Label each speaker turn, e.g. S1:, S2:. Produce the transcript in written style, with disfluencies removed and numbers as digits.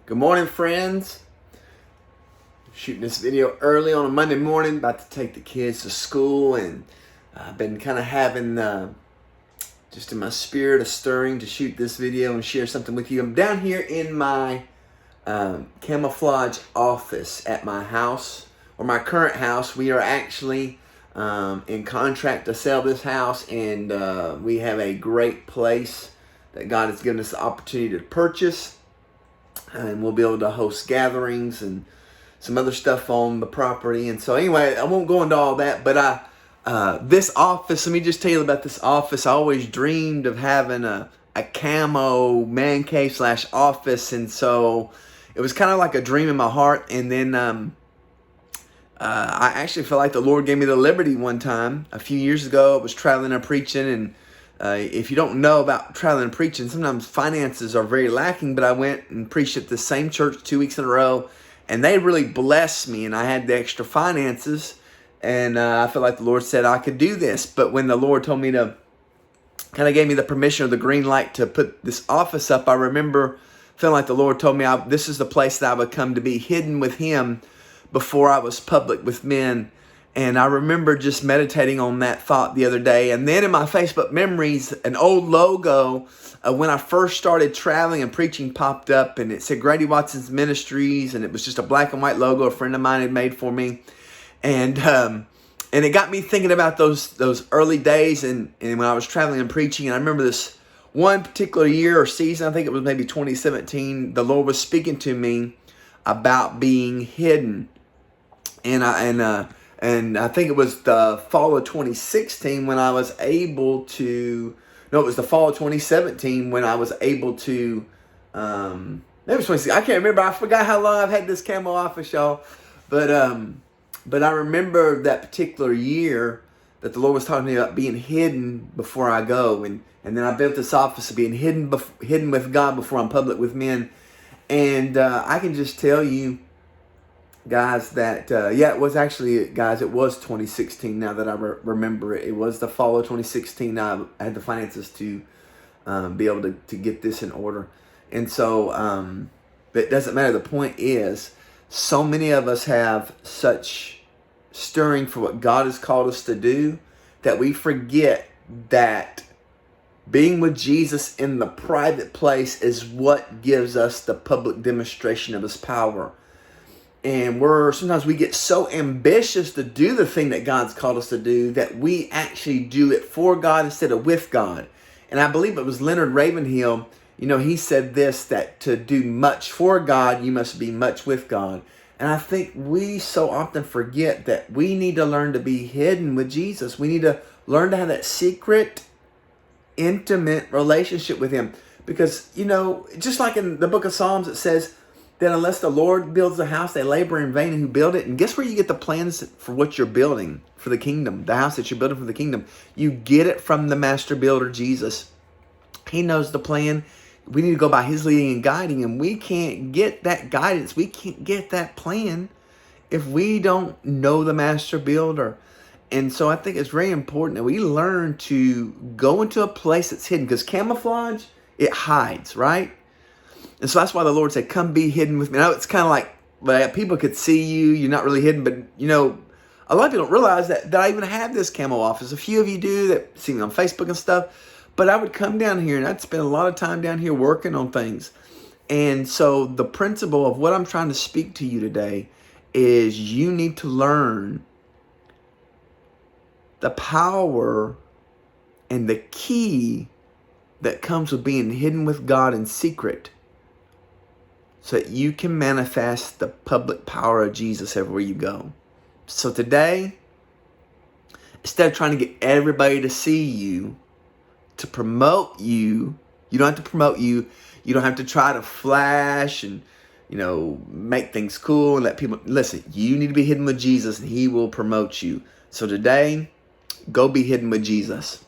S1: Good morning, friends. Shooting this video early on a Monday morning, about to take the kids to school, and I've been kind of having just in my spirit a stirring to shoot this video and share something with you. I'm down here in my camouflage office at my house, or my current house. We are actually in contract to sell this house, and we have a great place that God has given us the opportunity to purchase. And we'll be able to host gatherings and some other stuff on the property. And so anyway, I won't go into all that, but this office, let me just tell you about this office. I always dreamed of having a camo man cave / office. And so it was kind of like a dream in my heart. And then I actually feel like the Lord gave me the liberty one time. A few years ago, I was traveling and preaching, and if you don't know about traveling and preaching, sometimes finances are very lacking, but I went and preached at the same church 2 weeks in a row, and they really blessed me, and I had the extra finances, and I feel like the Lord said I could do this. But when the Lord told me to, kind of gave me the permission or the green light to put this office up, I remember feeling like the Lord told me this is the place that I would come to be hidden with Him before I was public with men. And I remember just meditating on that thought the other day. And then in my Facebook memories, an old logo when I first started traveling and preaching popped up, and it said Grady Watson's Ministries, and it was just a black and white logo a friend of mine had made for me. And it got me thinking about those early days and when I was traveling and preaching. And I remember this one particular year or season, I think it was maybe 2017, the Lord was speaking to me about being hidden. And I think it was the fall of 2016 when I was able to, no, it was the fall of 2017 when I was able to, maybe it was 2016, I can't remember. I forgot how long I've had this camo office, y'all. But I remember that particular year that the Lord was talking to me about being hidden before I go. And then I built this office of being hidden with God before I'm public with men. And I can just tell you, guys, that it was actually, guys, it was 2016 now that I remember it. It was the fall of 2016. I had the finances to be able to get this in order. And so it doesn't matter. The point is, so many of us have such stirring for what God has called us to do that we forget that being with Jesus in the private place is what gives us the public demonstration of His power. And sometimes we get so ambitious to do the thing that God's called us to do that we actually do it for God instead of with God. And I believe it was Leonard Ravenhill, he said this, that to do much for God, you must be much with God. And I think we so often forget that we need to learn to be hidden with Jesus. We need to learn to have that secret, intimate relationship with Him. Because, just like in the book of Psalms, it says that unless the Lord builds a house, they labor in vain who build it. And guess where you get the plans for what you're building for the kingdom, the house that you're building for the kingdom? You get it from the master builder, Jesus. He knows the plan. We need to go by His leading and guiding, and we can't get that guidance. We can't get that plan if we don't know the master builder. And so I think it's very important that we learn to go into a place that's hidden, because camouflage, it hides, right? And so that's why the Lord said, come be hidden with me. Now, it's kind of like people could see you. You're not really hidden. But, a lot of people don't realize that I even have this camo office. A few of you do that see me on Facebook and stuff. But I would come down here and I'd spend a lot of time down here working on things. And so the principle of what I'm trying to speak to you today is you need to learn the power and the key that comes with being hidden with God in secret, so that you can manifest the public power of Jesus everywhere you go. So today, instead of trying to get everybody to see you, to promote you, you don't have to promote you. You don't have to try to flash and, make things cool and let people listen. You need to be hidden with Jesus, and He will promote you. So today, go be hidden with Jesus.